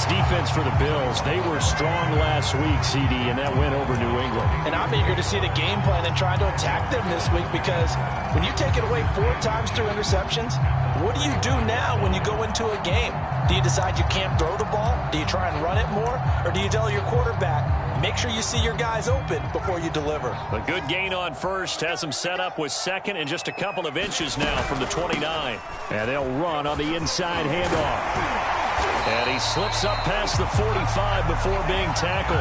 This defense for the Bills, they were strong last week, CD, and that went over New England. And I'm eager to see the game plan and trying to attack them this week, because when you take it away 4 times through interceptions, what do you do now when you go into a game? Do you decide you can't throw the ball? Do you try and run it more? Or do you tell your quarterback, make sure you see your guys open before you deliver? A good gain on first has them set up with second and just a couple of inches now from the 29. And they'll run on the inside handoff. And he slips up past the 45 before being tackled.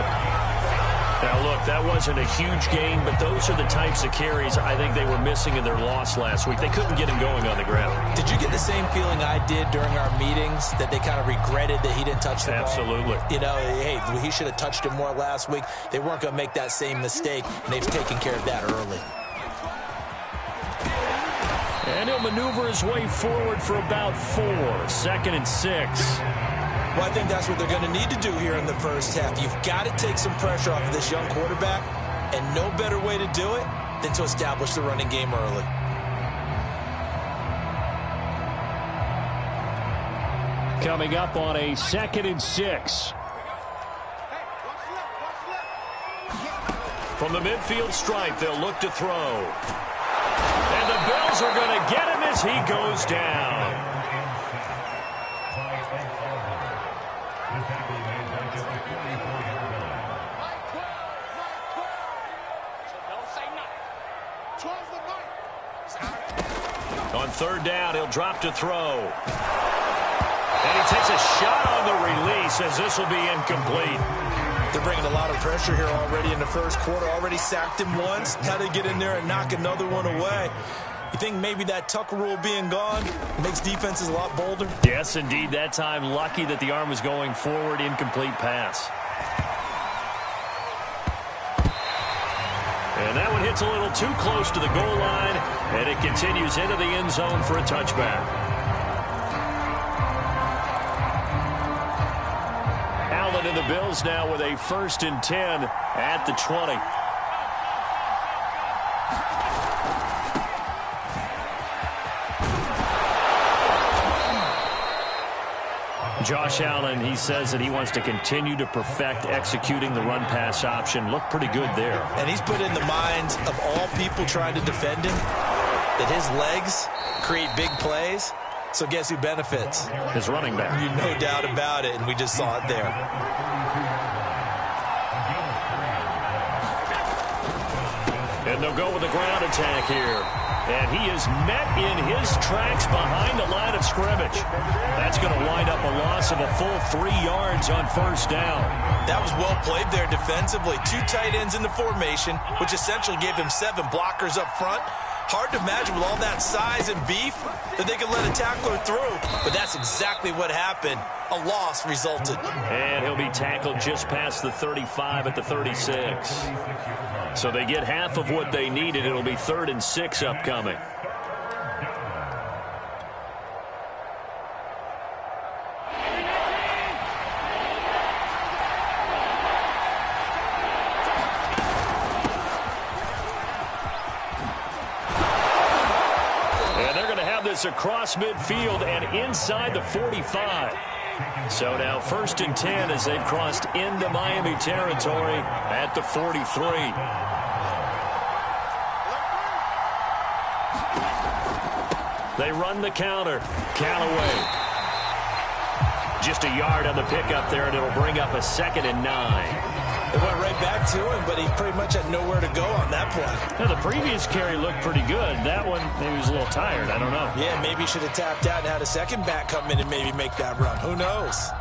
Now, look, that wasn't a huge gain, but those are the types of carries I think they were missing in their loss last week. They couldn't get him going on the ground. Did you get the same feeling I did during our meetings, that they kind of regretted that he didn't touch the ball? Absolutely. You know, hey, he should have touched it more last week. They weren't going to make that same mistake, and they've taken care of that early. And he'll maneuver his way forward for about 4. 2nd and 6. Well, I think that's what they're going to need to do here in the first half. You've got to take some pressure off of this young quarterback, and no better way to do it than to establish the running game early. Coming up on a 2nd and 6. From the midfield stripe, they'll look to throw. And the Bills are going to get him as he goes down. On 3rd down, he'll drop to throw. And he takes a shot on the release as this will be incomplete. They're bringing a lot of pressure here already in the first quarter. Already sacked him once. Now they get in there and knock another one away. You think maybe that Tucker rule being gone makes defenses a lot bolder? Yes, indeed. That time, lucky that the arm was going forward. Incomplete pass. And that one hits a little too close to the goal line, and it continues into the end zone for a touchback. Allen and the Bills now with a 1st and 10 at the 20. Josh Allen, he says that he wants to continue to perfect executing the run-pass option. Looked pretty good there. And he's put in the minds of all people trying to defend him that his legs create big plays. So guess who benefits? His running back. No doubt about it, and we just saw it there. And they'll go with the ground attack here. And he is met in his tracks behind the line of scrimmage. That's going to wind up a loss of a full 3 yards on 1st down. That was well played there defensively. 2 tight ends in the formation, which essentially gave him 7 blockers up front. Hard to imagine with all that size and beef that they could let a tackler through. But that's exactly what happened. A loss resulted. And he'll be tackled just past the 35 at the 36. So they get half of what they needed. It'll be 3rd and 6 upcoming. And they're going to have this across midfield and inside the 45. So now 1st and 10 as they've crossed into Miami territory at the 43. They run the counter. Callaway. Just a yard on the pickup there, and it'll bring up a 2nd and 9. They went right back to him, but he pretty much had nowhere to go on that play. Now, the previous carry looked pretty good. That one, maybe he was a little tired. I don't know. Yeah, maybe he should have tapped out and had a second back come in and maybe make that run. Who knows?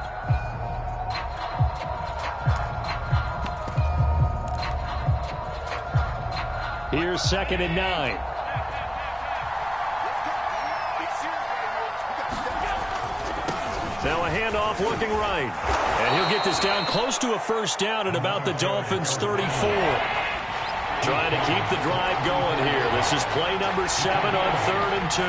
Here's 2nd and 9. Now a handoff looking right. And he'll get this down close to a 1st down at about the Dolphins' 34. Trying to keep the drive going here. This is play number 7 on 3rd and 2.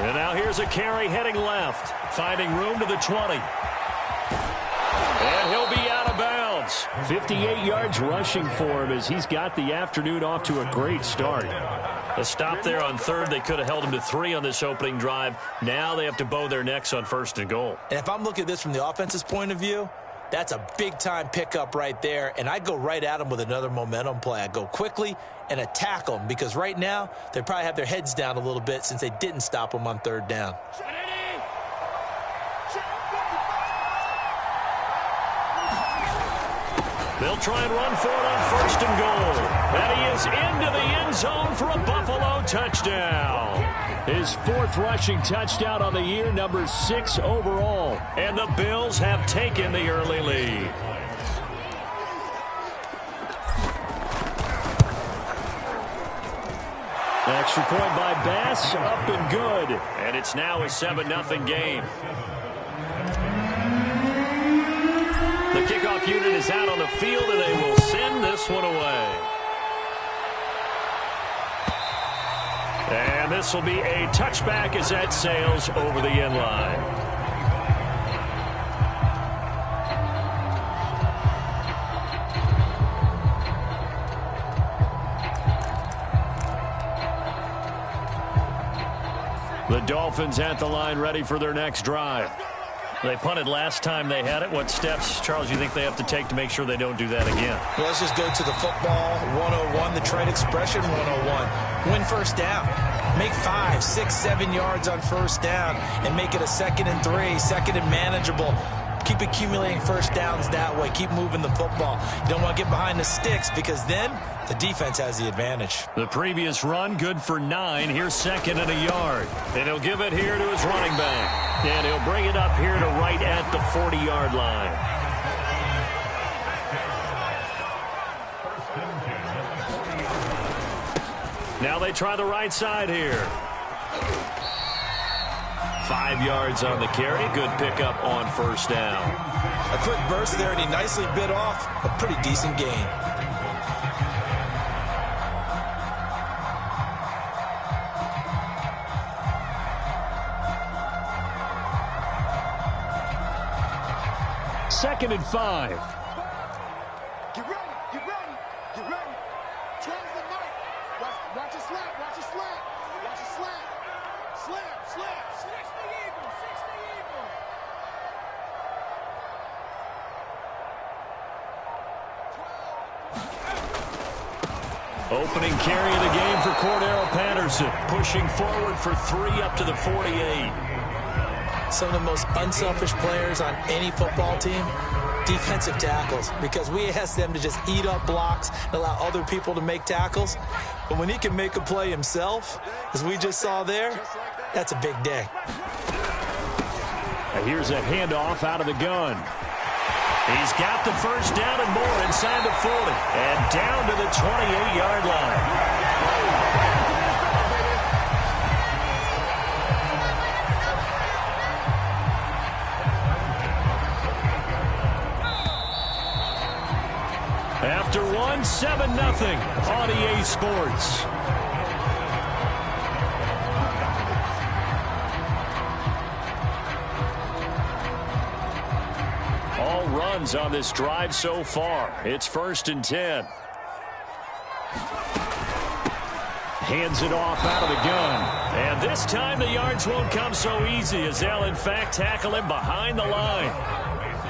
And now here's a carry heading left. Finding room to the 20. And he'll be out of bounds. 58 yards rushing for him as he's got the afternoon off to a great start. A stop there on third. They could have held him to 3 on this opening drive. Now they have to bow their necks on 1st and goal. And if I'm looking at this from the offense's point of view, that's a big-time pickup right there, and I go right at them with another momentum play. I go quickly and attack them because right now they probably have their heads down a little bit since they didn't stop them on 3rd down. They'll try and run for it on 1st and goal. And he is into the end zone for a Buffalo touchdown. His 4th rushing touchdown on the year, number 6 overall. And the Bills have taken the early lead. Extra point by Bass, up and good. And it's now a 7-0 game. The kickoff unit is out on the field, and they will send this one away. And this will be a touchback as that sails over the end line. The Dolphins at the line ready for their next drive. They punted last time they had it. What steps, Charles, you think they have to take to make sure they don't do that again? Well, let's just go to the football 101, the trade expression 101. Win 1st down. Make 5, 6, 7 yards on 1st down and make it a 2nd and 3, 2nd and manageable. Keep accumulating 1st downs that way. Keep moving the football. You don't want to get behind the sticks because then the defense has the advantage. The previous run, good for 9. Here's 2nd and a yard. And he'll give it here to his running back. And he'll bring it up here to right at the 40-yard line. Now they try the right side here. 5 yards on the carry. Good pickup on 1st down. A quick burst there, and he nicely bit off a pretty decent gain. Second and 5. Get ready, get ready, get ready. Trains the night. Watch a slant, watch a slant. Watch a slant. Slant, slant. 60 Eagles, 60 Eagles. Opening carry of the game for Cordero Patterson. Pushing forward for 3 up to the 48. Some of the most unselfish players on any football team, defensive tackles, because we ask them to just eat up blocks and allow other people to make tackles. But when he can make a play himself, as we just saw there, that's a big day. And here's a handoff out of the gun. He's got the 1st down and more inside the 40 and down to the 28-yard line. After 7-0 on EA Sports. All runs on this drive so far. It's 1st and 10. Hands it off out of the gun. And this time the yards won't come so easy as they'll in fact tackle him behind the line.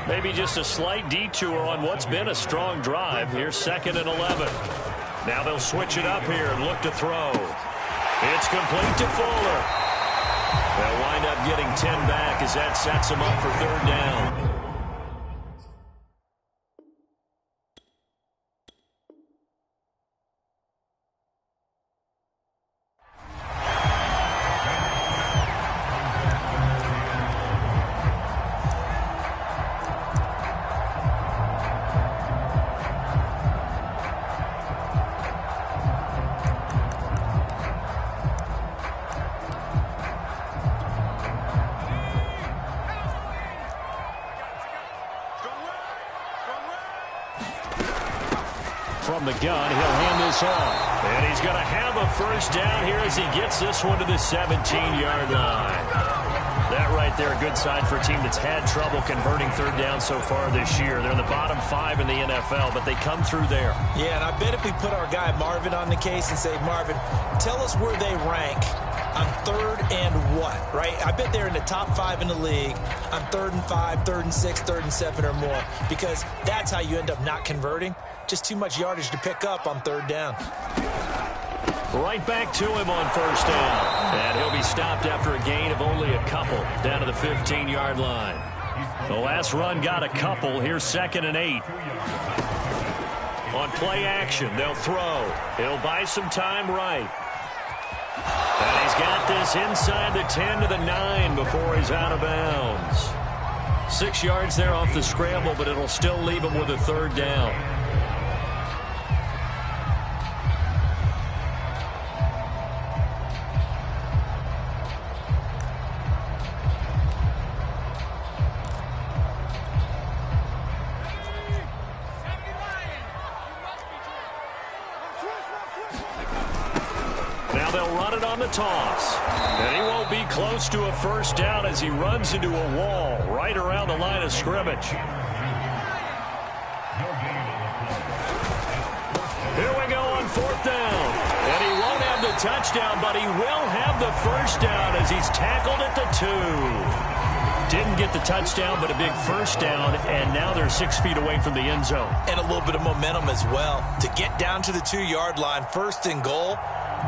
Maybe just a slight detour on what's been a strong drive. Here's 2nd and 11. Now they'll switch it up here and look to throw. It's complete to Fuller. They'll wind up getting 10 back as that sets them up for 3rd down. From the gun, he'll hand this off. And he's going to have a 1st down here as he gets this one to the 17-yard line. That right there, a good sign for a team that's had trouble converting third down so far this year. They're in the bottom 5 in the NFL, but they come through there. Yeah, and I bet if we put our guy Marvin on the case and say, Marvin, tell us where they rank on third and what, right? I bet they're in the top 5 in the league on 3rd and 5, 3rd and 6, 3rd and 7 or more, because that's how you end up not converting. Just too much yardage to pick up on third down. Right back to him on first down. And he'll be stopped after a gain of only a couple down to the 15-yard line. The last run got a couple. Here's 2nd and 8. On play action, they'll throw. He'll buy some time right. And he's got this inside the 10 to the 9 before he's out of bounds. 6 yards there off the scramble, but it'll still leave him with a third down. Now they'll run it on the toss. And he won't be close to a first down as he runs into a wall right around the line of scrimmage. Here we go on 4th down. And he won't have the touchdown, but he will have the first down as he's tackled at the 2. Didn't get the touchdown, but a big first down, and now they're 6 feet away from the end zone. And a little bit of momentum as well. To get down to the 2-yard line, 1st and goal.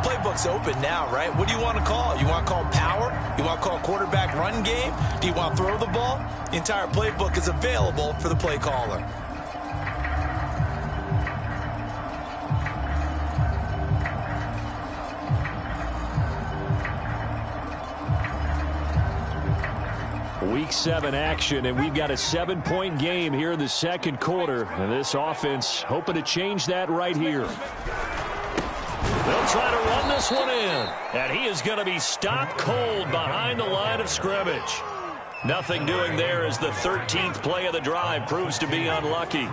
Playbook's open now, right? What do you want to call? You want to call power? You want to call quarterback run game? Do you want to throw the ball? The entire playbook is available for the play caller. Week 7 action, and we've got a 7-point game here in the second quarter. And this offense hoping to change that right here. They'll try to run this one in. And he is going to be stopped cold behind the line of scrimmage. Nothing doing there as the 13th play of the drive proves to be unlucky.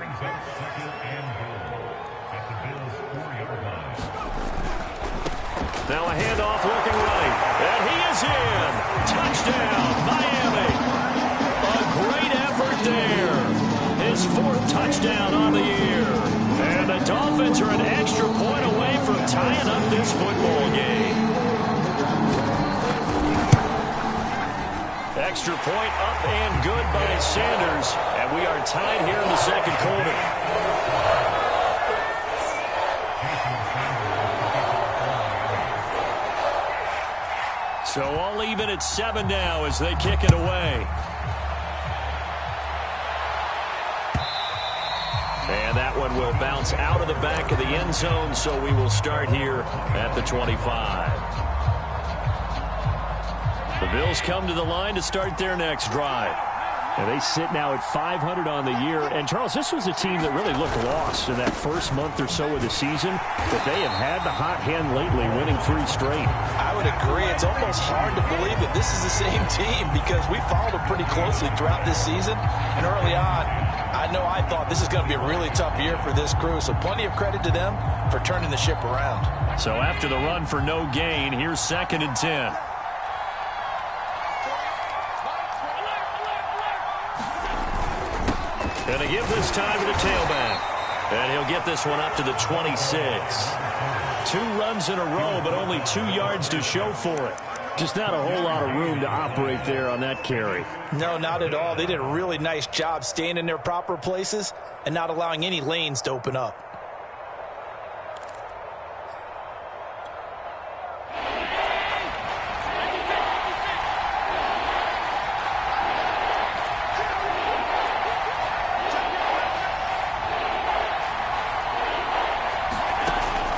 Now a handoff looking right. And he is in. Touchdown, Miami. A great effort there. His 4th touchdown on the year. And the Dolphins are an extra point away from tying up this football game. Extra point up and good by Sanders. And we are tied here in the second quarter. So all even at 7 now as they kick it away. And that one will bounce out of the back of the end zone, so we will start here at the 25. The Bills come to the line to start their next drive. And they sit now at 500 on the year. And, Charles, this was a team that really looked lost in that first month or so of the season. But they have had the hot hand lately, winning 3 straight. I would agree. It's almost hard to believe that this is the same team because we followed them pretty closely throughout this season. And early on, I know I thought this is going to be a really tough year for this crew. So plenty of credit to them for turning the ship around. So after the run for no gain, here's 2nd and 10. And they give this time to the tailback. And he'll get this one up to the 26. 2 runs in a row, but only 2 yards to show for it. Just not a whole lot of room to operate there on that carry. No, not at all. They did a really nice job staying in their proper places and not allowing any lanes to open up.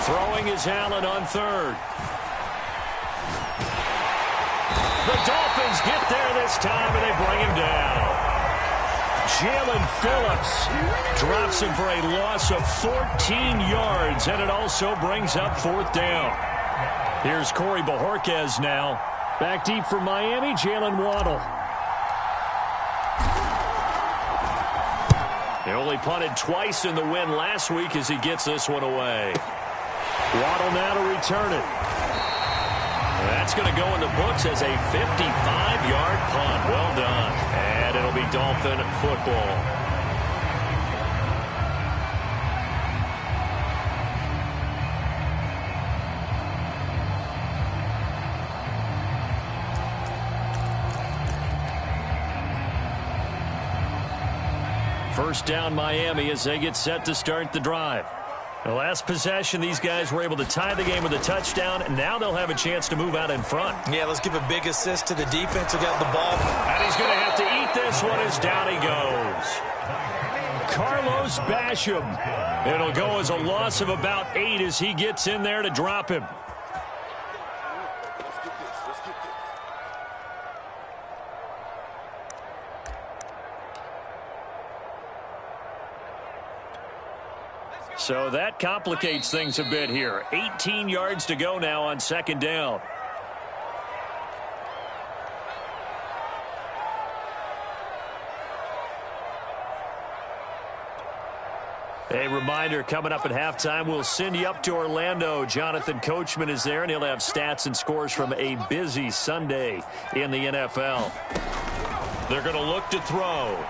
Throwing is Allen on 3rd. The Dolphins get there this time, and they bring him down. Jalen Phillips drops him for a loss of 14 yards, and it also brings up 4th down. Here's Corey Bojorquez now. Back deep for Miami, Jalen Waddle. He only punted twice in the win last week as he gets this one away. Waddle now to return it. That's going to go in the books as a 55-yard punt. Well done. And it'll be Dolphin football. First down Miami as they get set to start the drive. The last possession, these guys were able to tie the game with a touchdown, and now they'll have a chance to move out in front. Yeah, let's give a big assist to the defense who got the ball. And he's going to have to eat this one as down he goes. Carlos Basham. It'll go as a loss of about 8 as he gets in there to drop him. So that complicates things a bit here. 18 yards to go now on second down. A reminder, coming up at halftime, we'll send you up to Orlando. Jonathan Coachman is there, and he'll have stats and scores from a busy Sunday in the NFL. They're going to look to throw.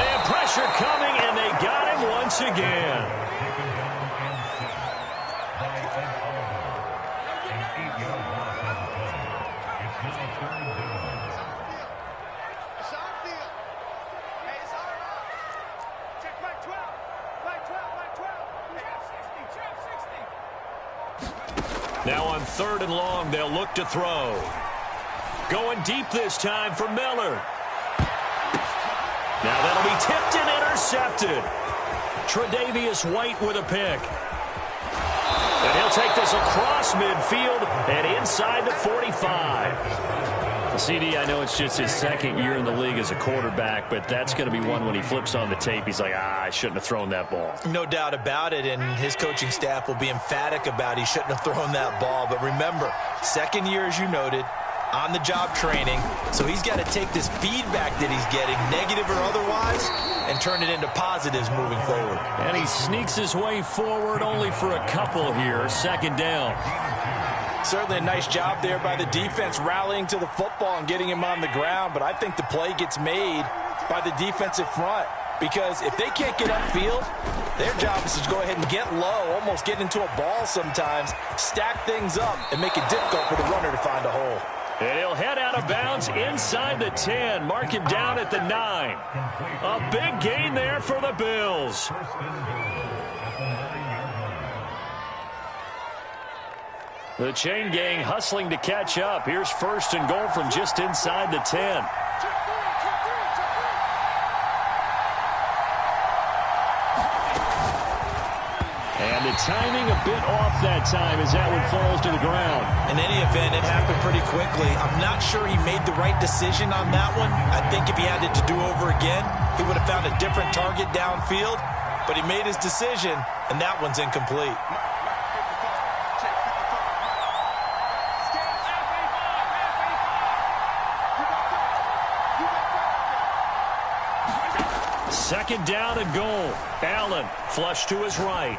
And pressure coming, and they got him once again. Now on 3rd and long, they'll look to throw. Going deep this time for Miller. Now that'll be tipped and intercepted. Tre'Davious White with a pick. And he'll take this across midfield and inside the 45. CD, I know it's just his second year in the league as a quarterback, but that's going to be one when he flips on the tape. He's like, I shouldn't have thrown that ball. No doubt about it, and his coaching staff will be emphatic about he shouldn't have thrown that ball. But remember, second year, as you noted, on-the-job training, so he's got to take this feedback that he's getting, negative or otherwise, and turn it into positives moving forward. And he sneaks his way forward only for a couple here. Second down. Certainly a nice job there by the defense rallying to the football and getting him on the ground, but I think the play gets made by the defensive front because if they can't get upfield, their job is to go ahead and get low, almost get into a ball sometimes, stack things up, and make it difficult for the runner to find a hole. And he'll head out of bounds inside the 10. Mark him down at the 9. A big gain there for the Bills. The chain gang hustling to catch up. Here's 1st and goal from just inside the 10. And the timing a bit off that time as that one falls to the ground. In any event, it happened pretty quickly. I'm not sure he made the right decision on that one. I think if he had it to do over again, he would have found a different target downfield. But he made his decision, and that one's incomplete. Second down and goal. Allen flush to his right.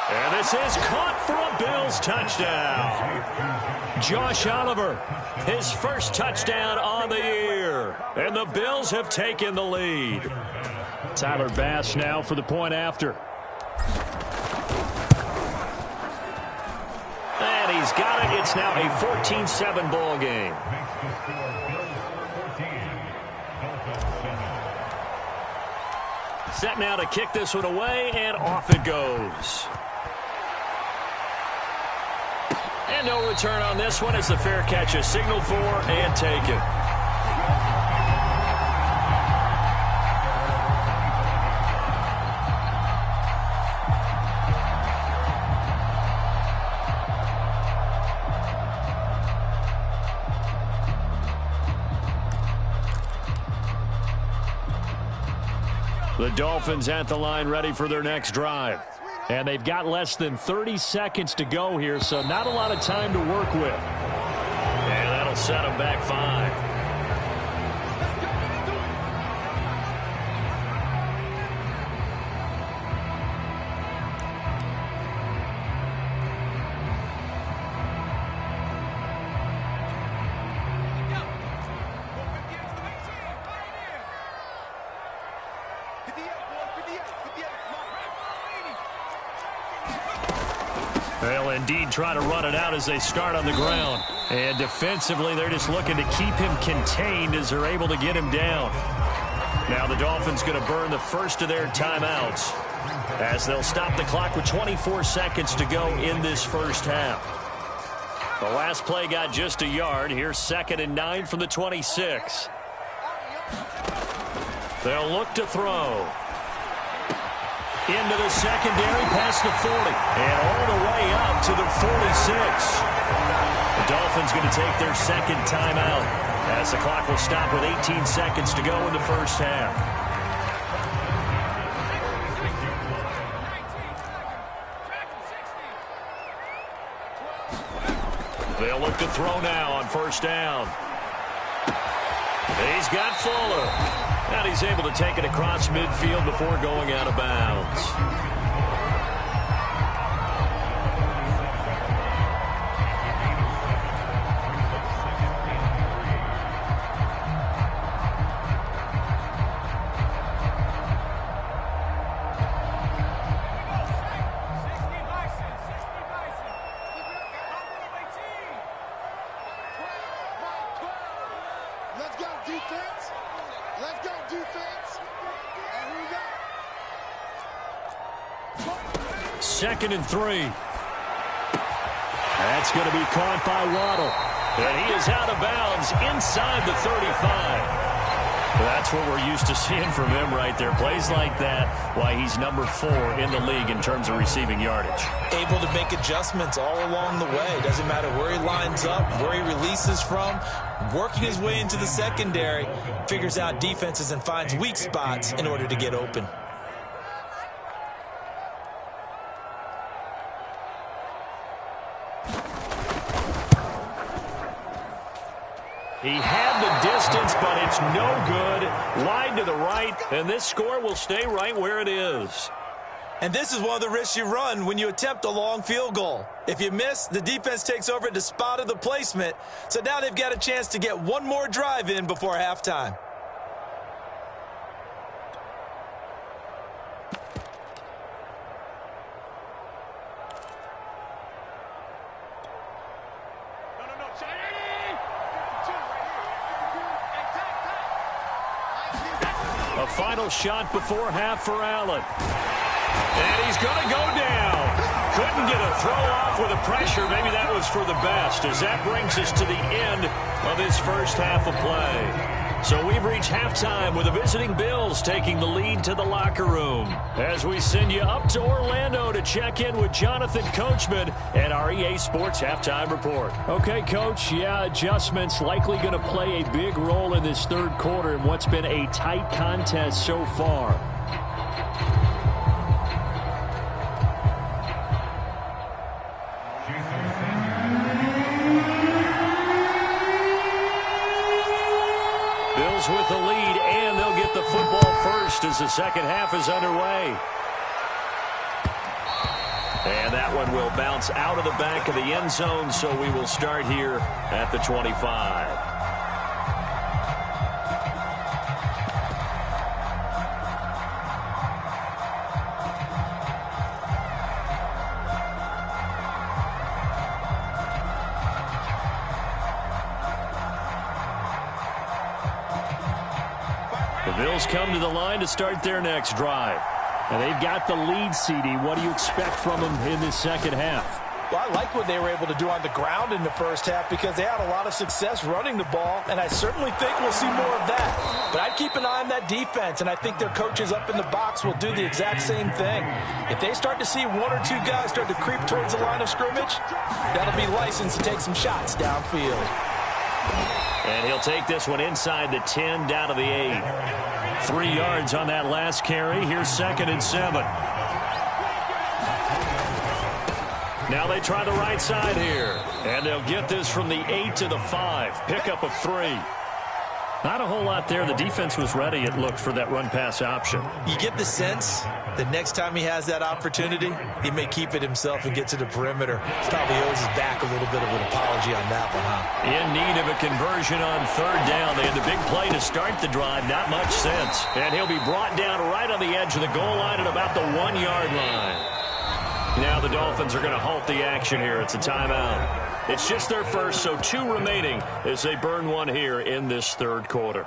And this is caught for a Bills touchdown. Josh Oliver, his first touchdown on the year. And the Bills have taken the lead. Tyler Bass now for the point after. And he's got it. It's now a 14-7 ball game. Set now to kick this one away, and off it goes. And no return on this one as the fair catch is signaled for and taken. The Dolphins at the line ready for their next drive. And they've got less than 30 seconds to go here, so not a lot of time to work with. And that'll set them back 5. They'll indeed try to run it out as they start on the ground. And defensively, they're just looking to keep him contained as they're able to get him down. Now the Dolphins going to burn the first of their timeouts as they'll stop the clock with 24 seconds to go in this first half. The last play got just a yard. Here's 2nd and 9 from the 26. They'll look to throw. Into the secondary, past the 40, and all the way up to the 46. The Dolphins going to take their second timeout as the clock will stop with 18 seconds to go in the first half. They'll look to throw now on first down. He's got Fuller. And he's able to take it across midfield before going out of bounds. Let's go, defense. Let's go, defense. And who that? 2nd and 3. That's going to be caught by Waddle. And he is out of bounds inside the 35. That's what we're used to seeing from him right there. Plays like that, why he's number 4 in the league in terms of receiving yardage. Able to make adjustments all along the way. Doesn't matter where he lines up, where he releases from. Working his way into the secondary, figures out defenses and finds weak spots in order to get open. He had the distance, but it's no good. Wide to the right, and this score will stay right where it is. And this is one of the risks you run when you attempt a long field goal. If you miss, the defense takes over at the spot of the placement. So now they've got a chance to get one more drive in before halftime. A final shot before half for Allen. And he's going to go down. Couldn't get a throw off with the pressure. Maybe that was for the best, as that brings us to the end of this first half of play. So we've reached halftime with the visiting Bills taking the lead to the locker room. As we send you up to Orlando to check in with Jonathan Coachman and our EA Sports Halftime Report. Okay, Coach, adjustments likely going to play a big role in this third quarter in what's been a tight contest so far. With the lead, and they'll get the football first as the second half is underway. And that one will bounce out of the back of the end zone, so we will start here at the 25. Bills come to the line to start their next drive. And they've got the lead, CD. What do you expect from them in this second half? Well, I like what they were able to do on the ground in the first half because they had a lot of success running the ball, and I certainly think we'll see more of that. But I'd keep an eye on that defense, and I think their coaches up in the box will do the exact same thing. If they start to see one or two guys start to creep towards the line of scrimmage, that'll be licensed to take some shots downfield. And he'll take this one inside the 10, down to the 8. 3 yards on that last carry. Here's 2nd and 7. Now they try the right side here. And they'll get this from the 8 to the 5. Pickup of 3. Not a whole lot there. The defense was ready, it looked, for that run-pass option. You get the sense that next time he has that opportunity, he may keep it himself and get to the perimeter. Probably owes his back a little bit of an apology on that one, huh? In need of a conversion on 3rd down. They had the big play to start the drive. Not much sense. And he'll be brought down right on the edge of the goal line at about the 1-yard line. Now the Dolphins are going to halt the action here. It's a timeout. It's just their first, so 2 remaining as they burn one here in this third quarter.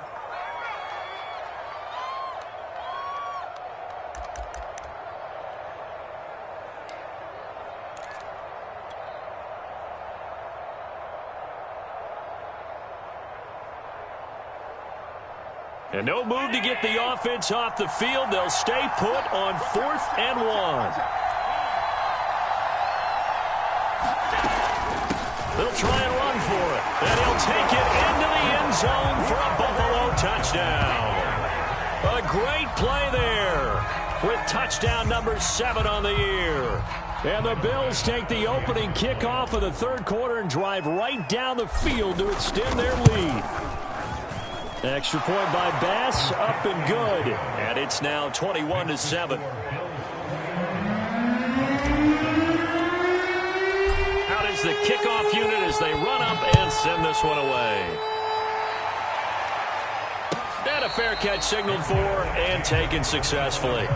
And no move to get the offense off the field. They'll stay put on 4th and 1. They'll try and run for it. And he'll take it into the end zone for a Buffalo touchdown. A great play there with touchdown number 7 on the year. And the Bills take the opening kickoff of the third quarter and drive right down the field to extend their lead. Extra point by Bass, up and good. And it's now 21-7. Out is the kickoff unit as they run up and send this one away. And a fair catch signaled for and taken successfully.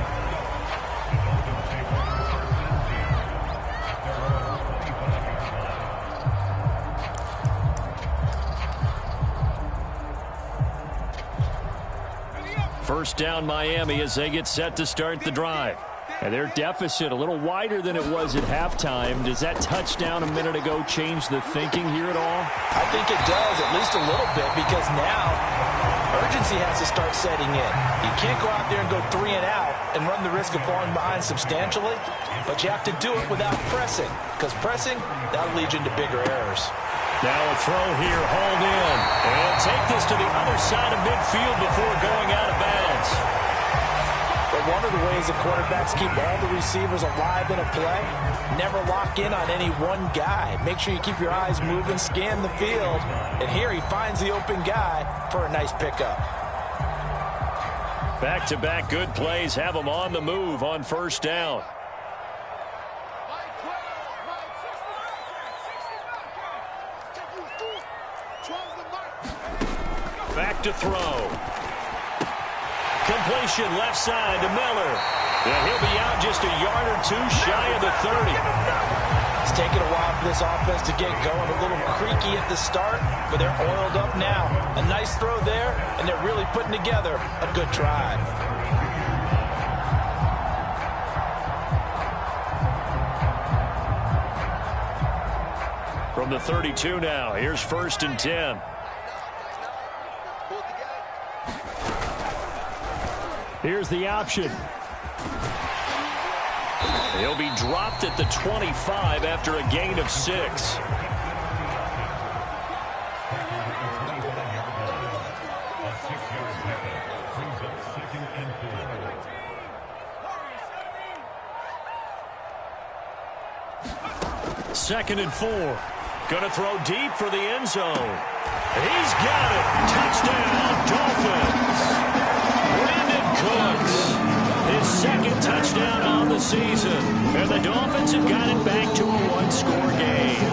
First down Miami as they get set to start the drive. And their deficit a little wider than it was at halftime. Does that touchdown a minute ago change the thinking here at all? I think it does, at least a little bit, because now urgency has to start setting in. You can't go out there and go 3 and out and run the risk of falling behind substantially, but you have to do it without pressing, because pressing, that'll lead you into bigger errors. Now a throw here, hauled in. And take this to the other side of midfield before going out of bounds. But one of the ways the quarterbacks keep all the receivers alive in a play, never lock in on any one guy. Make sure you keep your eyes moving, scan the field. And here he finds the open guy for a nice pickup. Back-to-back good plays have them on the move on first down. Back to throw. Completion left side to Miller. And he'll be out just a yard or 2 shy of the 30. It's taken a while for this offense to get going. A little creaky at the start, but they're oiled up now. A nice throw there, and they're really putting together a good drive. From the 32 now, here's 1st and 10. Here's the option. He'll be dropped at the 25 after a gain of 6. Second and 4. Going to throw deep for the end zone. He's got it. Touchdown, Dolphins. Cooks, his second touchdown on the season. And the Dolphins have got it back to a 1-score game.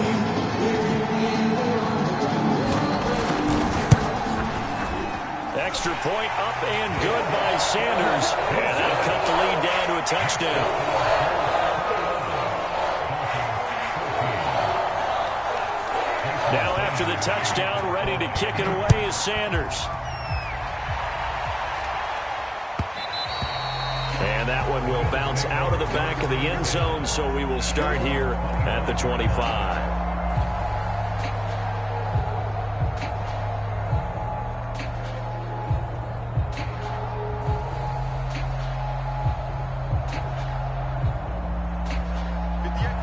Extra point up and good by Sanders. And that'll cut the lead down to a touchdown. Now after the touchdown, ready to kick it away is Sanders. And that one will bounce out of the back of the end zone, so we will start here at the 25.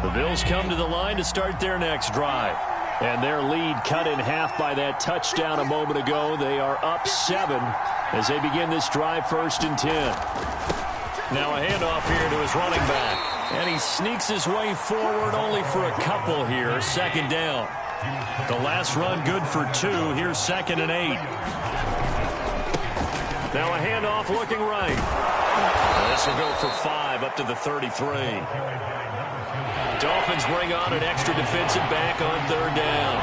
The Bills come to the line to start their next drive. And their lead cut in half by that touchdown a moment ago. They are up 7 as they begin this drive 1st and 10. Now a handoff here to his running back. And he sneaks his way forward only for a couple here. 2nd down. The last run good for 2. Here's 2nd and 8. Now a handoff looking right. This will go for 5 up to the 33. Dolphins bring on an extra defensive back on 3rd down.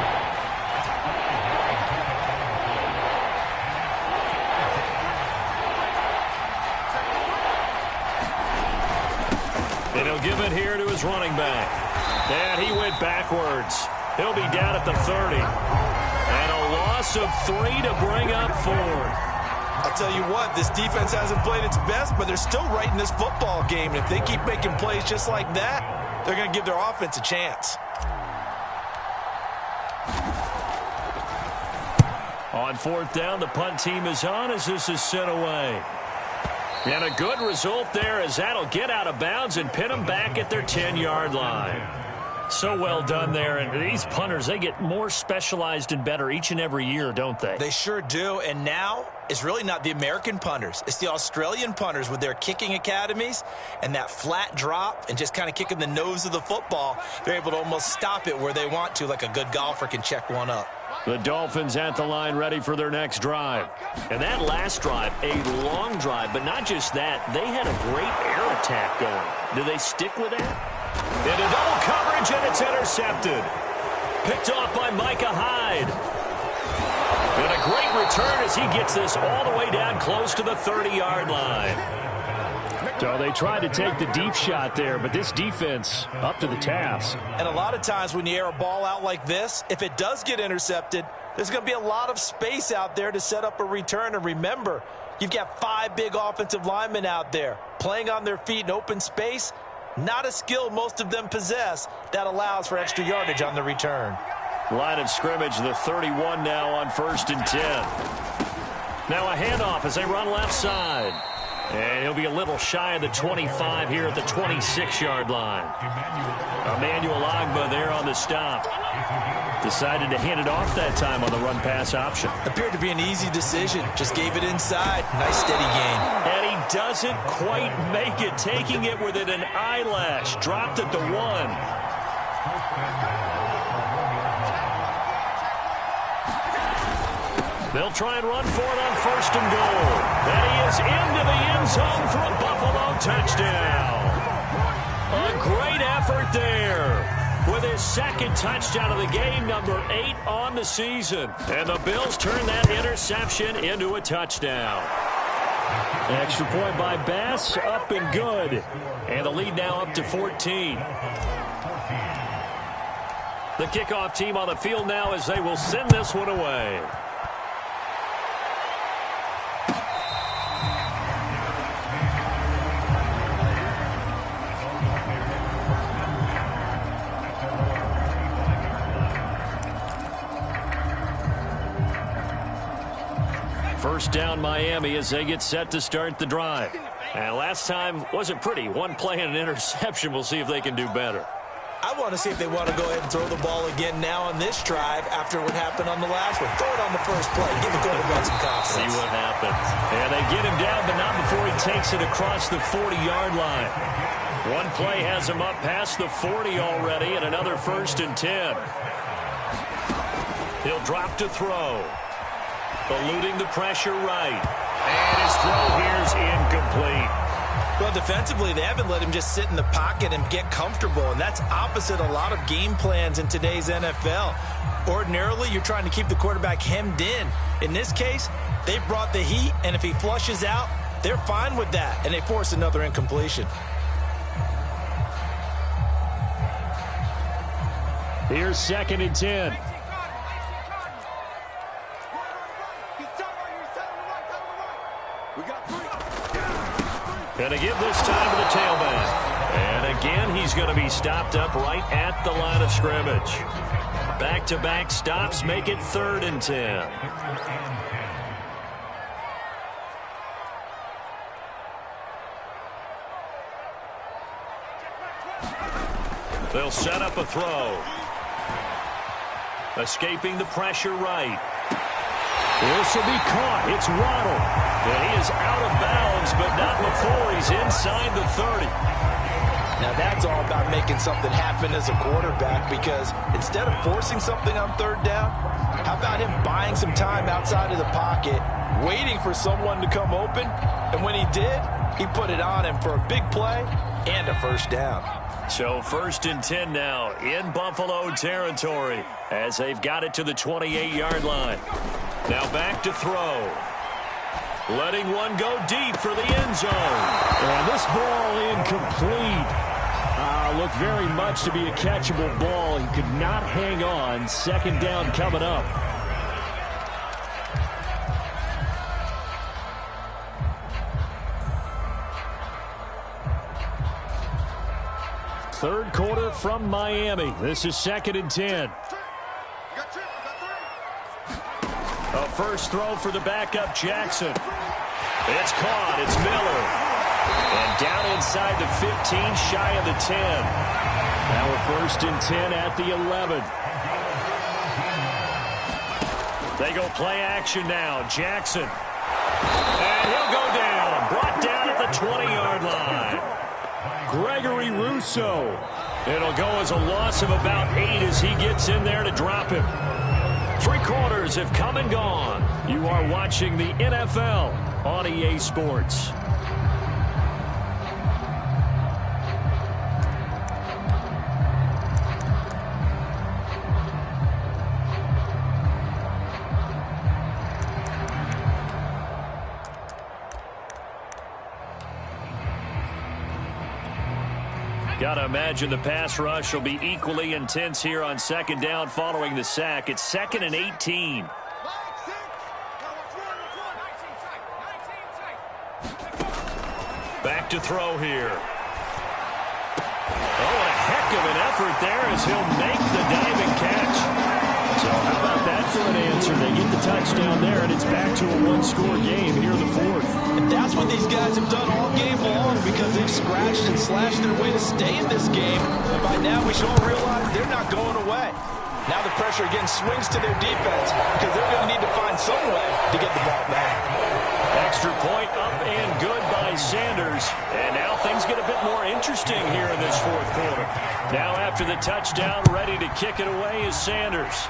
And he'll give it here to his running back. And he went backwards. He'll be down at the 30. And a loss of 3 to bring up 4th. I'll tell you what, this defense hasn't played its best, but they're still right in this football game. And if they keep making plays just like that, they're going to give their offense a chance. On 4th down, the punt team is on as this is sent away. And a good result there as that'll get out of bounds and pin them back at their 10-yard line. So well done there. And these punters, they get more specialized and better each and every year, don't they? They sure do. And now it's really not the American punters. It's the Australian punters with their kicking academies and that flat drop and just kind of kicking the nose of the football. They're able to almost stop it where they want to, like a good golfer can check one up. The Dolphins at the line ready for their next drive. And that last drive, a long drive, but not just that. They had a great air attack going. Do they stick with that? Into double coverage, and it's intercepted. Picked off by Micah Hyde. And a great return as he gets this all the way down close to the 30-yard line. So they tried to take the deep shot there, but this defense up to the task. And a lot of times when you air a ball out like this, if it does get intercepted, there's going to be a lot of space out there to set up a return. And remember, you've got 5 big offensive linemen out there playing on their feet in open space. Not a skill most of them possess that allows for extra yardage on the return. Line of scrimmage, the 31 now on 1st and 10. Now a handoff as they run left side. And he'll be a little shy of the 25 here at the 26-yard line. Emmanuel Ogbah there on the stop. Decided to hand it off that time on the run-pass option. Appeared to be an easy decision. Just gave it inside. Nice steady gain. And he doesn't quite make it, taking it within an eyelash. Dropped at the 1. They'll try and run for it on 1st and goal. And he is into the end zone for a Buffalo touchdown. A great effort there with his 2nd touchdown of the game, number 8 on the season. And the Bills turn that interception into a touchdown. Extra point by Bass, up and good. And the lead now up to 14. The kickoff team on the field now as they will send this one away. First down Miami as they get set to start the drive. And last time wasn't pretty. One play and an interception. We'll see if they can do better. I want to see if they want to go ahead and throw the ball again now on this drive after what happened on the last one. Throw it on the first play. Give the quarterback some confidence. See what happens. And they get him down, but not before he takes it across the 40-yard line. One play has him up past the 40 already, and another 1st and 10. He'll drop to throw. Eluding the pressure right. And his throw here's incomplete. Well, defensively, they haven't let him just sit in the pocket and get comfortable, and that's opposite a lot of game plans in today's NFL. Ordinarily, you're trying to keep the quarterback hemmed in. In this case, they brought the heat, and if he flushes out, they're fine with that, and they force another incompletion. Here's 2nd and 10. Going to give this time to the tailback. And again, he's going to be stopped up right at the line of scrimmage. Back-to-back stops make it 3rd and 10. They'll set up a throw. Escaping the pressure right. This will be caught. It's Waddle. And he is out of bounds, but not before he's inside the 30. Now that's all about making something happen as a quarterback, because instead of forcing something on 3rd down, how about him buying some time outside of the pocket, waiting for someone to come open, and when he did, he put it on him for a big play and a 1st down. So 1st and 10 now in Buffalo territory as they've got it to the 28-yard line. Now back to throw. Letting one go deep for the end zone. And this ball incomplete. looked very much to be a catchable ball. He could not hang on. Second down coming up. Third quarter from Miami. This is 2nd and 10. A first throw for the backup Jackson. It's caught. It's Miller. And down inside the 15, shy of the 10. Now we're 1st and 10 at the 11. They go play action now. Jackson. And he'll go down. Brought down at the 20-yard line. Gregory Rousseau. It'll go as a loss of about 8 as he gets in there to drop him. 3 quarters have come and gone. You are watching the NFL on EA Sports. Got to imagine the pass rush will be equally intense here on 2nd down following the sack. It's 2nd and 18. Back to throw here. Oh, a heck of an effort there as he'll make the diving catch. So how about that for an answer? They get the touchdown there, and it's back to a one-score game here in the 4th. And that's what these guys have done all game long because they've scratched and slashed their way to stay in this game. And by now, we should all realize they're not going away. Now the pressure again swings to their defense because they're going to need to find some way to get the ball back. Extra point up and good by Sanders. And now things get a bit more interesting here in this 4th quarter. Now after the touchdown, ready to kick it away is Sanders.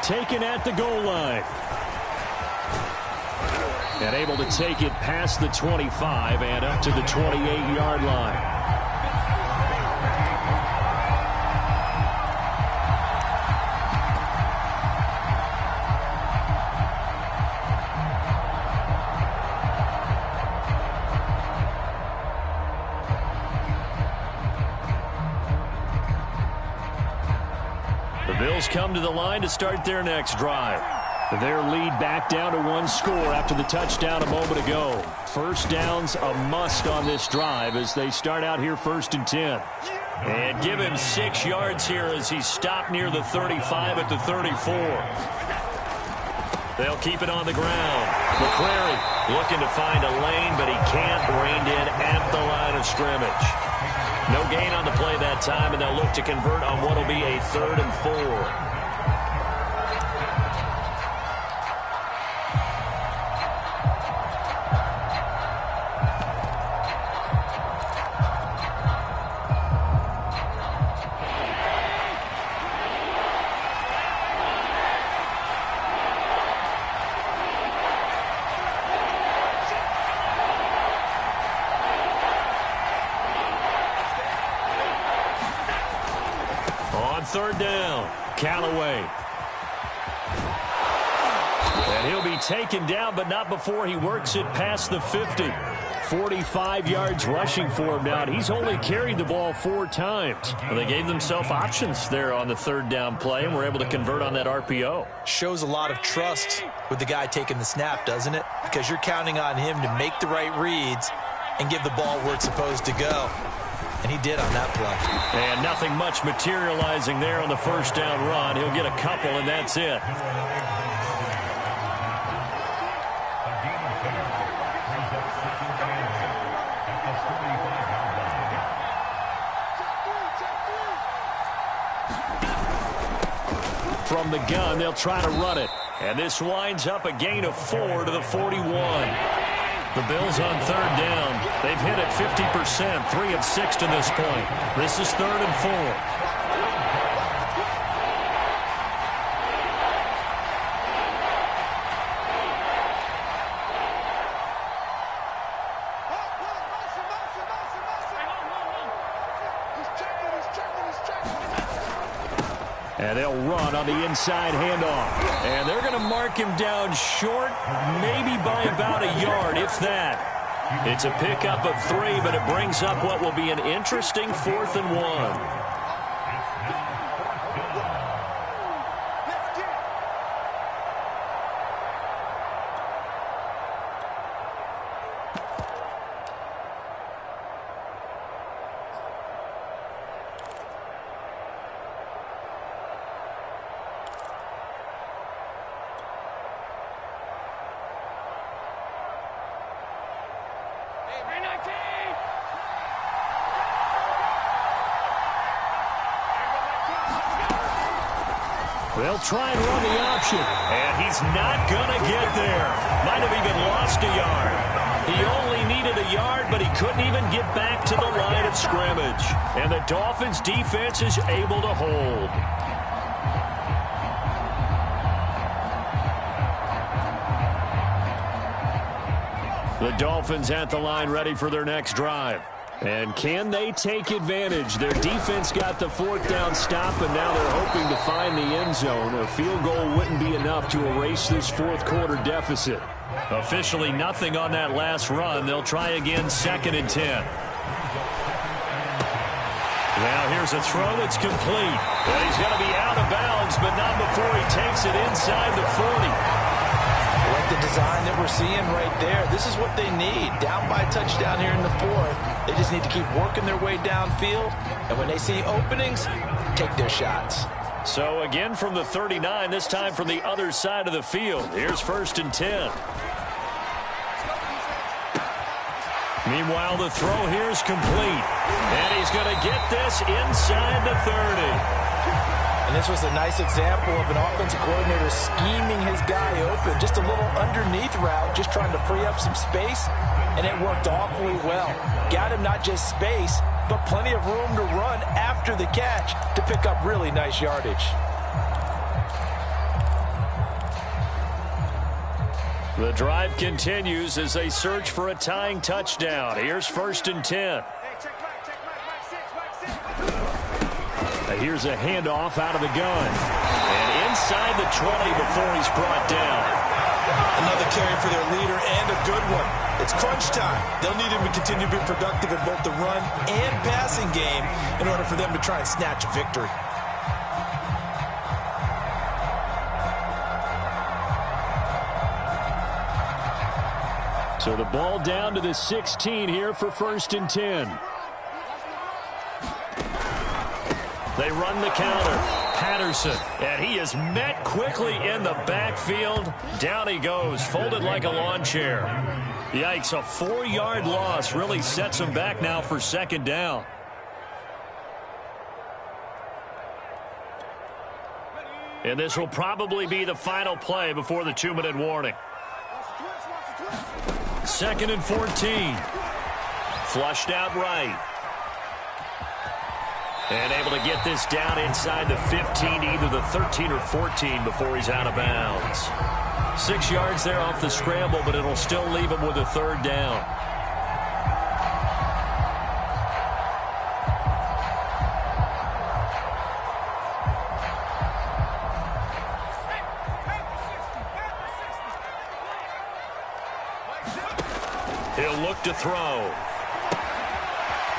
Taken at the goal line. And able to take it past the 25 and up to the 28-yard line. The Bills come to the line to start their next drive. Their lead back down to 1 score after the touchdown a moment ago. First down's a must on this drive as they start out here 1st and 10. And give him 6 yards here as he stopped near the 35 at the 34. They'll keep it on the ground. McCrary looking to find a lane, but he can't. Reined in at the line of scrimmage. No gain on the play that time, and they'll look to convert on what will be a 3rd and 4. Third down, Callaway. And he'll be taken down, but not before he works it past the 50. 45 yards rushing for him now, and he's only carried the ball 4 times. Well, they gave themselves options there on the 3rd down play, and were able to convert on that RPO. Shows a lot of trust with the guy taking the snap, doesn't it? Because you're counting on him to make the right reads and give the ball where it's supposed to go. And he did on that play. And nothing much materializing there on the first down run. He'll get a couple, and that's it. From the gun, they'll try to run it. And this winds up a gain of 4 to the 41. The Bills on 3rd down. They've hit it 50%, 3 of 6 to this point. This is 3rd and 4. And they'll run on the inside handoff. And they're going to mark him down short, maybe by about a yard, if that. It's a pickup of 3, but it brings up what will be an interesting 4th and 1. They'll try and run the option. And he's not going to get there. Might have even lost a yard. He only needed a yard, but he couldn't even get back to the line of scrimmage. And the Dolphins' defense is able to hold. The Dolphins at the line ready for their next drive. And can they take advantage? Their defense got the 4th down stop, and now they're hoping to find the end zone. A field goal wouldn't be enough to erase this 4th quarter deficit. Officially nothing on that last run. They'll try again 2nd and 10. Now here's a throw. It's complete. And he's going to be out of bounds, but not before he takes it inside the 40. Like the design that we're seeing right there. This is what they need. Down by a touchdown here in the 4th. They just need to keep working their way downfield. And when they see openings, take their shots. So again from the 39, this time from the other side of the field. Here's 1st and 10. Meanwhile, the throw here is complete. And he's going to get this inside the 30. And this was a nice example of an offensive coordinator scheming his guy open. Just a little underneath route, just trying to free up some space, and it worked awfully well. Got him not just space, but plenty of room to run after the catch to pick up really nice yardage. The drive continues as they search for a tying touchdown. Here's 1st and 10. Here's a handoff out of the gun. And inside the 20 before he's brought down. Another carry for their leader and a good one. It's crunch time. They'll need him to continue to be productive in both the run and passing game in order for them to try and snatch a victory. So the ball down to the 16 here for 1st and 10. They run the counter. Patterson, and he is met quickly in the backfield. Down he goes, folded like a lawn chair. Yikes, a 4-yard loss really sets him back now for 2nd down. And this will probably be the final play before the 2-minute warning. 2nd and 14. Flushed out right. And able to get this down inside the 15, either the 13 or 14 before he's out of bounds. 6 yards there off the scramble, but it'll still leave him with a 3rd down. He'll look to throw.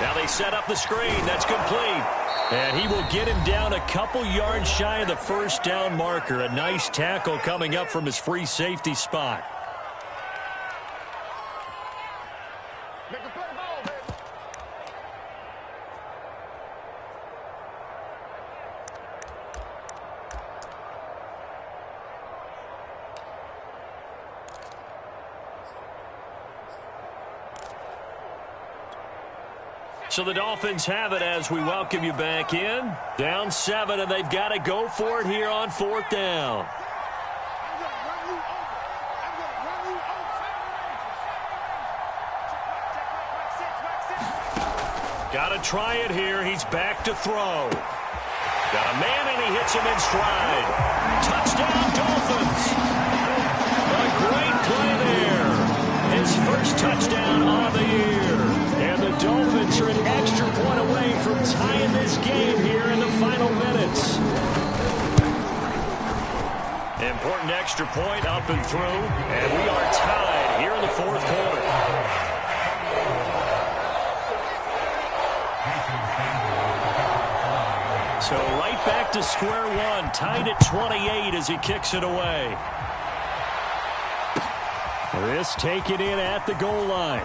Now they set up the screen. That's complete. And he will get him down a couple yards shy of the 1st down marker. A nice tackle coming up from his free safety spot. So the Dolphins have it as we welcome you back in. Down 7, and they've got to go for it here on 4th down. Got to try it here. He's back to throw. Got a man, and he hits him in stride. Touchdown, Dolphins. A great play there. His first touchdown on the year. And the Dolphins are an extra point away from tying this game here in the final minutes. Important extra point up and through. And we are tied here in the 4th quarter. So right back to square one, tied at 28 as he kicks it away. This taken in at the goal line.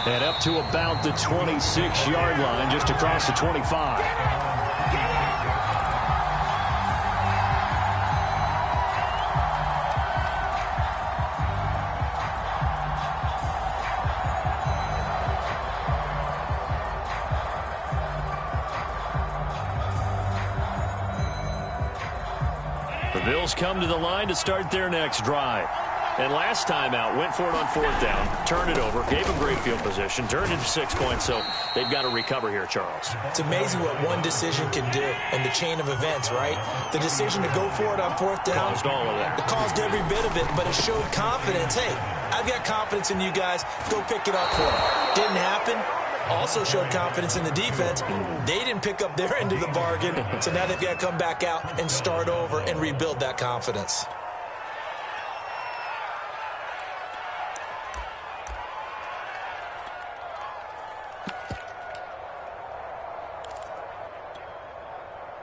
And up to about the 26-yard line, just across the 25. The Bills come to the line to start their next drive. And last time out, went for it on fourth down, turned it over, gave them great field position, turned it to 6 points, so they've got to recover here, Charles. It's amazing what one decision can do in the chain of events, right? The decision to go for it on fourth down. Caused all of that. It caused every bit of it, but it showed confidence. Hey, I've got confidence in you guys. Go pick it up for me. Didn't happen. Also showed confidence in the defense. They didn't pick up their end of the bargain, so now they've got to come back out and start over and rebuild that confidence.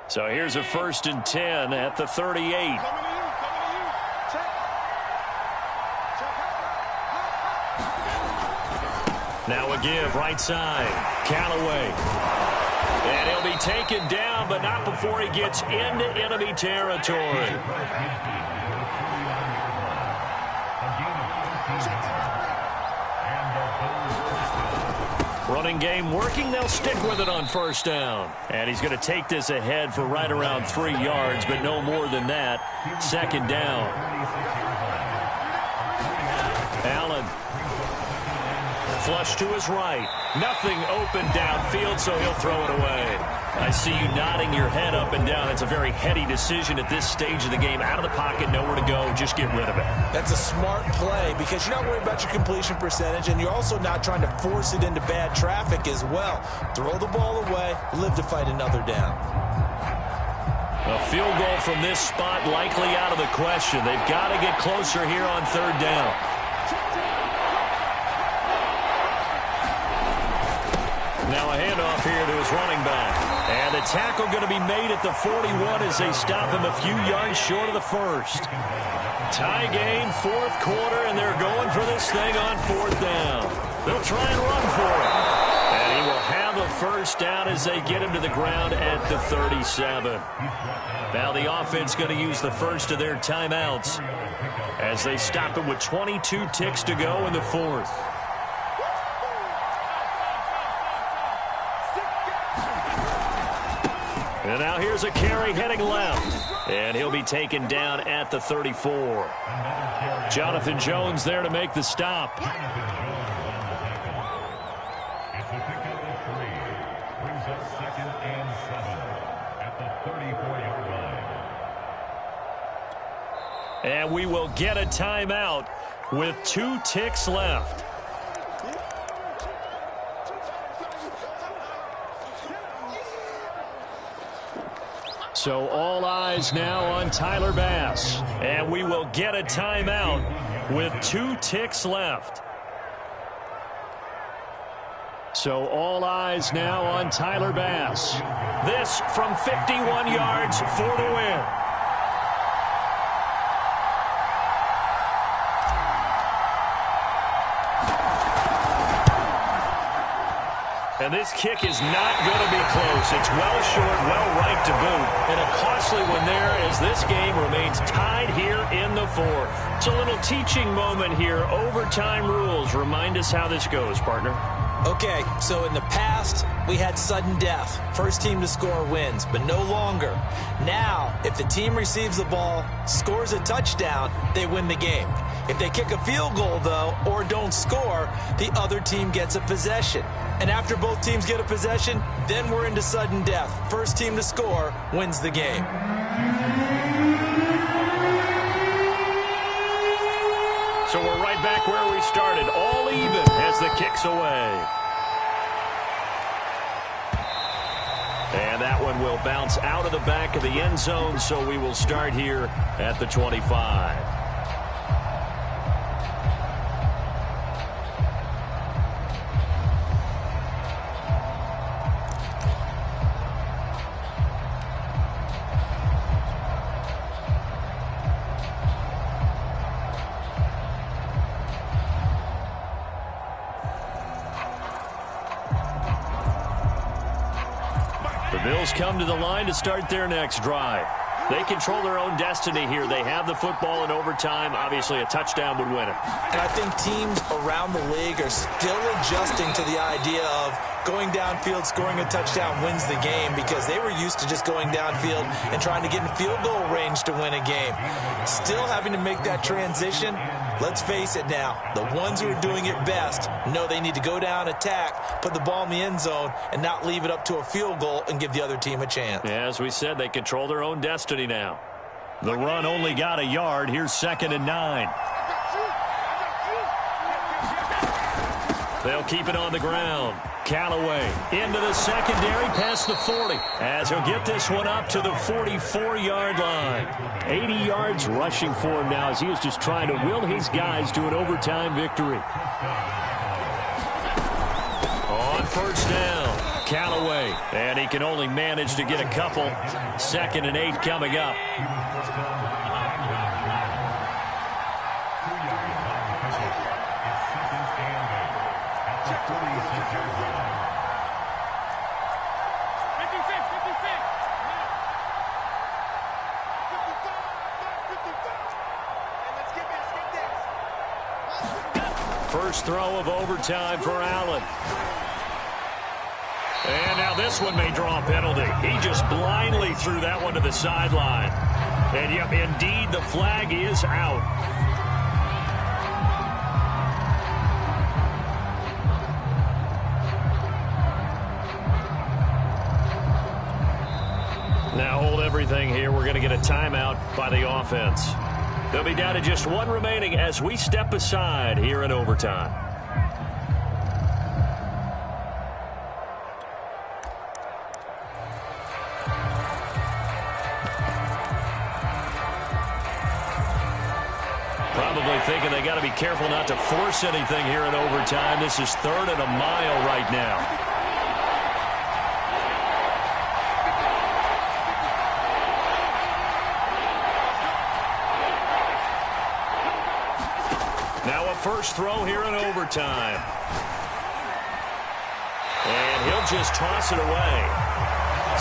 So here's a 1st and 10 at the 38. Now a give, right side. Callaway. And he'll be taken down, but not before he gets into enemy territory. Running game working. They'll stick with it on first down. And he's going to take this ahead for right around 3 yards, but no more than that. 2nd down. Allen. Flush to his right. Nothing open downfield, so he'll throw it away. I see you nodding your head up and down. It's a very heady decision at this stage of the game. Out of the pocket, nowhere to go. Just get rid of it. That's a smart play because you're not worried about your completion percentage, and you're also not trying to force it into bad traffic as well. Throw the ball away, live to fight another down. A field goal from this spot likely out of the question. They've got to get closer here on 3rd down. Now a handoff here to his running back. And the tackle going to be made at the 41 as they stop him a few yards short of the 1st. Tie game, 4th quarter, and they're going for this thing on 4th down. They'll try and run for it. And he will have a 1st down as they get him to the ground at the 37. Now the offense going to use the first of their timeouts as they stop it with 22 ticks to go in the 4th. And now here's a carry heading left. And he'll be taken down at the 34. Jonathan Jones there to make the stop. It's a pickup of 3. Brings up 2nd and 7 at the 34-yard line. And we will get a timeout with 2 ticks left. So all eyes now on Tyler Bass. And we will get a timeout with 2 ticks left. So all eyes now on Tyler Bass. This from 51 yards for the win. And this kick is not going to be close. It's well short, well right to boot. And a costly one there as this game remains tied here in the 4th. It's a little teaching moment here. Overtime rules. Remind us how this goes, partner. Okay, so in the past, we had sudden death. First team to score wins, but no longer. Now, if the team receives the ball, scores a touchdown, they win the game. If they kick a field goal, though, or don't score, the other team gets a possession. And after both teams get a possession, then we're into sudden death. First team to score wins the game. So we're right back where we started, all even as the kick's away. And that one will bounce out of the back of the end zone, so we will start here at the 25. The Bills come to the line to start their next drive. They control their own destiny here. They have the football in overtime. Obviously, a touchdown would win it. And I think teams around the league are still adjusting to the idea of going downfield, scoring a touchdown wins the game, because they were used to just going downfield and trying to get in field goal range to win a game. Still having to make that transition. Let's face it now, the ones who are doing it best know they need to go down, attack, put the ball in the end zone, and not leave it up to a field goal and give the other team a chance. Yeah, as we said, they control their own destiny now. The run only got a yard. Here's 2nd and 9. They'll keep it on the ground. Callaway into the secondary past the 40, as he'll get this one up to the 44-yard line. 80 yards rushing for him now, as he is just trying to will his guys to an overtime victory. On first down, Callaway, and he can only manage to get a couple. 2nd and 8 coming up. First throw of overtime for Allen. And now this one may draw a penalty. He just blindly threw that one to the sideline. And yep, indeed, the flag is out. Now hold everything here. We're going to get a timeout by the offense. They'll be down to just one remaining as we step aside here in overtime. Probably thinking they got to be careful not to force anything here in overtime. This is 3rd and a mile right now. First throw here in overtime. And he'll just toss it away.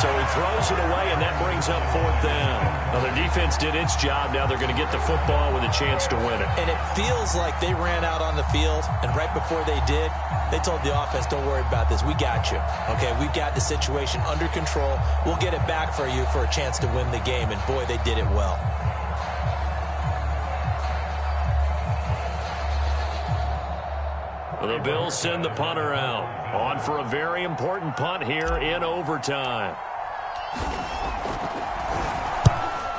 So he throws it away, and that brings up 4th down. Now, their defense did its job. Now they're going to get the football with a chance to win it. And it feels like they ran out on the field, and right before they did, they told the offense, don't worry about this. We got you. Okay, we've got the situation under control. We'll get it back for you for a chance to win the game. And, boy, they did it well. The Bills send the punter out. On for a very important punt here in overtime.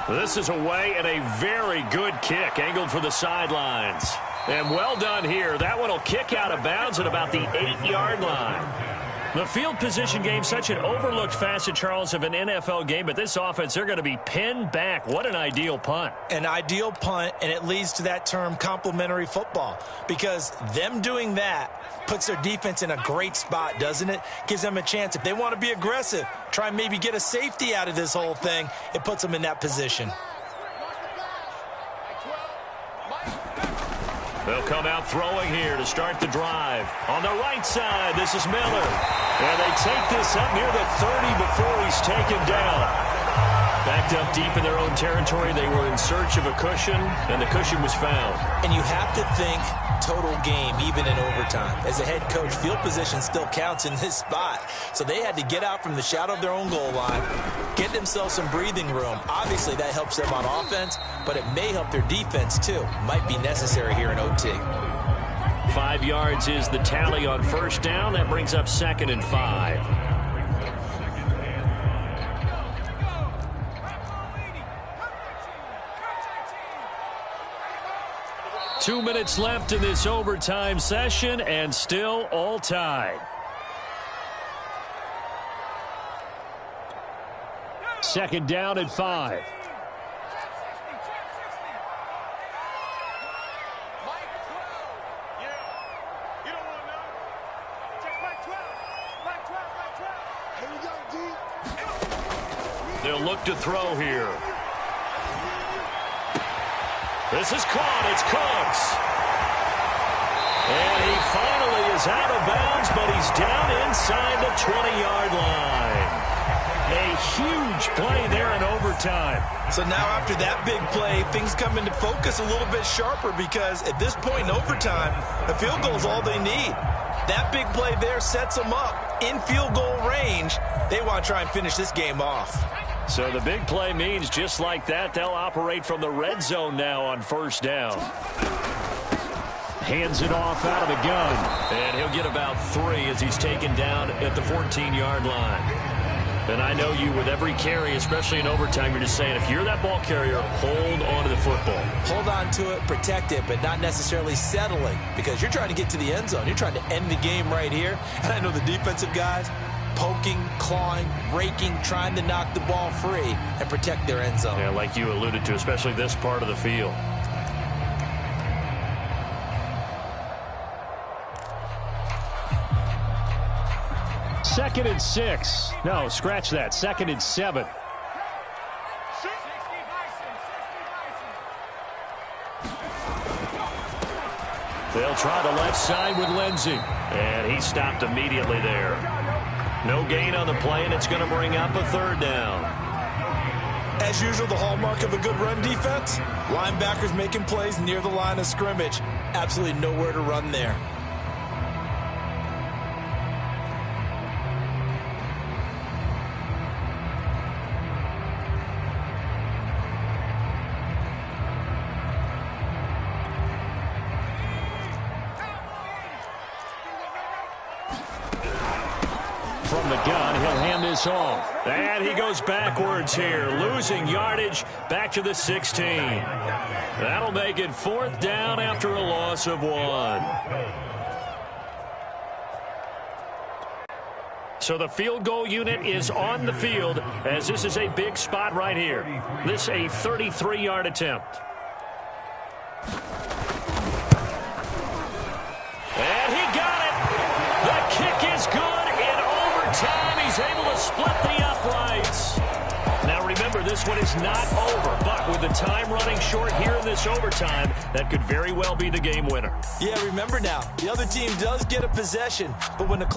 This is away and a very good kick, angled for the sidelines. And well done here. That one will kick out of bounds at about the 8-yard line. The field position game, such an overlooked facet, Charles, of an NFL game, but this offense, they're going to be pinned back. What an ideal punt. An ideal punt, and it leads to that term complementary football, because them doing that puts their defense in a great spot, doesn't it? Gives them a chance. If they want to be aggressive, try and maybe get a safety out of this whole thing, it puts them in that position. They'll come out throwing here to start the drive. On the right side, this is Miller. And they take this up near the 30 before he's taken down. Backed up deep in their own territory. They were in search of a cushion, and the cushion was found. And you have to think total game, even in overtime. As a head coach, field position still counts in this spot. So they had to get out from the shadow of their own goal line, get themselves some breathing room. Obviously, that helps them on offense, but it may help their defense, too. Might be necessary here in OT. 5 yards is the tally on first down. That brings up 2nd and 5. 2 minutes left in this overtime session, and still all tied. 2nd down and 5. They'll look to throw here. This is caught. It's Cooks. And he finally is out of bounds, but he's down inside the 20-yard line. A huge play there in overtime. So now after that big play, things come into focus a little bit sharper because at this point in overtime, a field goal is all they need. That big play there sets them up in field goal range. They want to try and finish this game off. So the big play means just like that, they'll operate from the red zone now on first down. Hands it off out of the gun. And he'll get about 3 as he's taken down at the 14-yard line. And I know you, with every carry, especially in overtime, you're just saying, if you're that ball carrier, hold on to the football. Hold on to it, protect it, but not necessarily settling, because you're trying to get to the end zone. You're trying to end the game right here. And I know the defensive guys, poking, clawing, raking, trying to knock the ball free and protect their end zone. Yeah, like you alluded to, especially this part of the field. Second and 6. No, scratch that. Second and 7. They'll try the left side with Lindsey. And he stopped immediately there. No gain on the play, and it's going to bring up a third down. As usual, the hallmark of a good run defense, linebackers making plays near the line of scrimmage. Absolutely nowhere to run there. From the gun, he'll hand this off. And he goes backwards here, losing yardage back to the 16. That'll make it 4th down after a loss of 1. So the field goal unit is on the field as this is a big spot right here. This a 33-yard attempt. And he got it. The kick is good. Time he's able to split the uprights. Now remember, this one is not over, but with the time running short here in this overtime, that could very well be the game winner. Yeah, remember now, the other team does get a possession, but when the clock